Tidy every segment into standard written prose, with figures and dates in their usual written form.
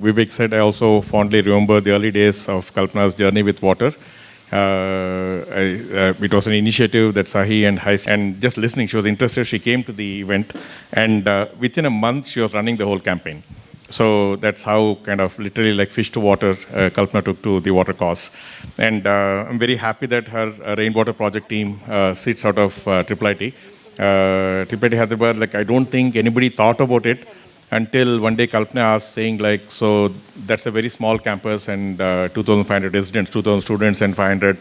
Vivek said, I also fondly remember the early days of Kalpana's journey with water. It was an initiative that SAHE and HYDERABAD, and just listening, she was interested. She came to the event, and within a month, she was running the whole campaign. So that's how kind of literally like fish to water, Kalpana took to the water cause. And I'm very happy that her rainwater project team sits out of IIIT. IIIT Hyderabad, like I don't think anybody thought about it until one day Kalpana asked, saying like, so that's a very small campus and 2,500 residents, 2,000 students and 500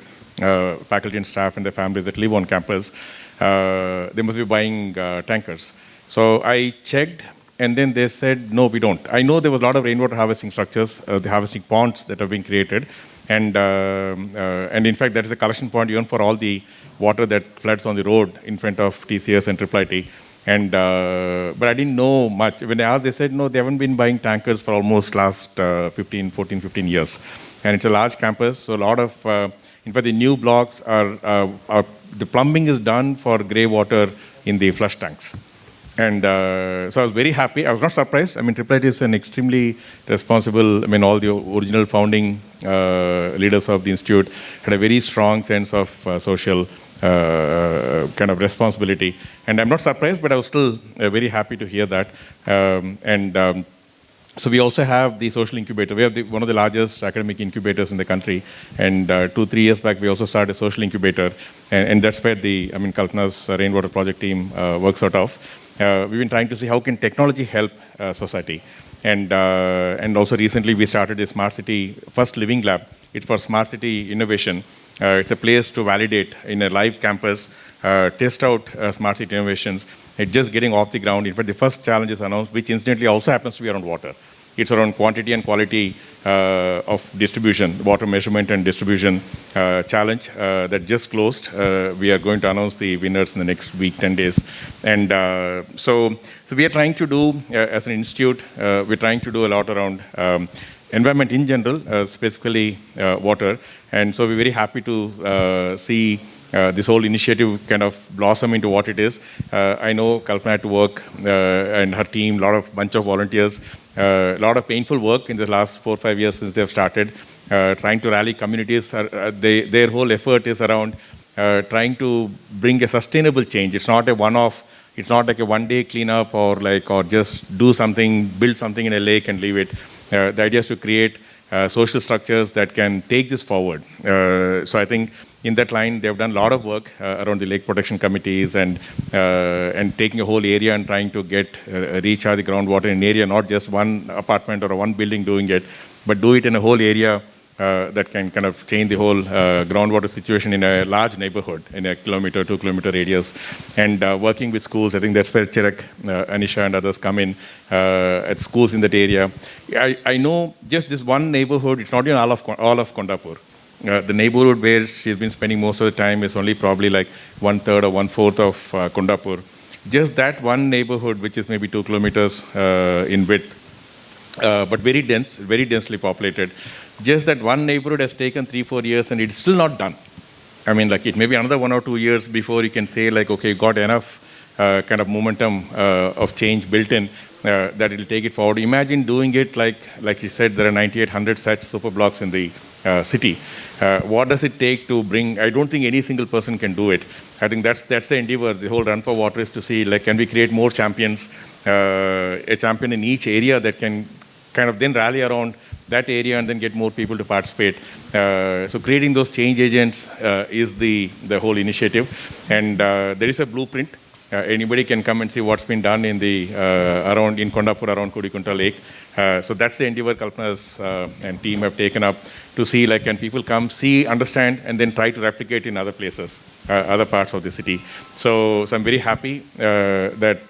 faculty and staff and their families that live on campus. They must be buying tankers. So I checked, and then they said, no, we don't. I know there was a lot of rainwater harvesting structures, the harvesting ponds that have been created. And in fact, that is a collection point even for all the water that floods on the road in front of TCS and IIIT. And, but I didn't know much. When I asked, they said, no, they haven't been buying tankers for almost last 15 years. And it's a large campus, so a lot of, in fact, the new blocks are the plumbing is done for grey water in the flush tanks. And so I was very happy. I was not surprised. I mean, IIIT is an extremely responsible, I mean, all the original founding leaders of the institute had a very strong sense of social kind of responsibility. And I'm not surprised, but I was still very happy to hear that. So we also have the social incubator. We have one of the largest academic incubators in the country. And 2-3 years back, we also started a social incubator. And that's where Kalpana's rainwater project team works out of. We've been trying to see how can technology help society. And also recently, we started a Smart City First Living Lab. It's for Smart City innovation. It's a place to validate in a live campus, test out smart city innovations. It's just getting off the ground. In fact, the first challenge is announced, which incidentally also happens to be around water. It's around quantity and quality of distribution, water measurement and distribution challenge that just closed. We are going to announce the winners in the next week, 10 days. And so we are trying to do, as an institute, we're trying to do a lot around environment in general, specifically water. And so we're very happy to see this whole initiative kind of blossom into what it is. I know Kalpana had to work and her team, bunch of volunteers, a lot of painful work in the last 4 or 5 years since they've started, trying to rally communities. Their whole effort is around trying to bring a sustainable change. It's not a one-off. It's not like a one-day cleanup or just do something, build something in a lake and leave it. The idea is to create social structures that can take this forward. So I think in that line, they've done a lot of work around the lake protection committees and taking a whole area and trying to recharge the groundwater in an area, not just one apartment or one building doing it, but do it in a whole area that can kind of change the whole groundwater situation in a large neighborhood, in a 2-kilometer radius. And working with schools, I think that's where Chirak, Anisha and others come in at schools in that area. I know just this one neighborhood, it's not even all of Kondapur. The neighborhood where she's been spending most of the time is only probably like 1/3 or 1/4 of Kondapur. Just that one neighborhood, which is maybe 2 kilometers in width, but very dense, very densely populated. Just that one neighborhood has taken 3-4 years and it's still not done. I mean, like it may be another 1 or 2 years before you can say like, okay, you got enough kind of momentum of change built in that it'll take it forward. Imagine doing it like you said, there are 9,800 such super blocks in the city. What does it take to bring? I don't think any single person can do it. I think that's the endeavor. The whole Run for Water is to see like, can we create more champions, a champion in each area that can kind of then rally around that area and then get more people to participate. So creating those change agents is the whole initiative. And there is a blueprint. Anybody can come and see what's been done in in Kondapur around Kudikunta Lake. So that's the endeavor Kalpana's and team have taken up to see like can people come, see, understand, and then try to replicate in other places, other parts of the city. So I'm very happy that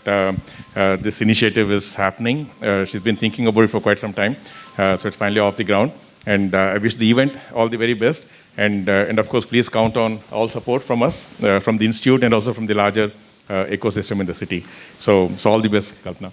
this initiative is happening. She's been thinking about it for quite some time. So it's finally off the ground. And I wish the event all the very best. And of course, please count on all support from us, from the institute and also from the larger ecosystem in the city. So all the best, Kalpana.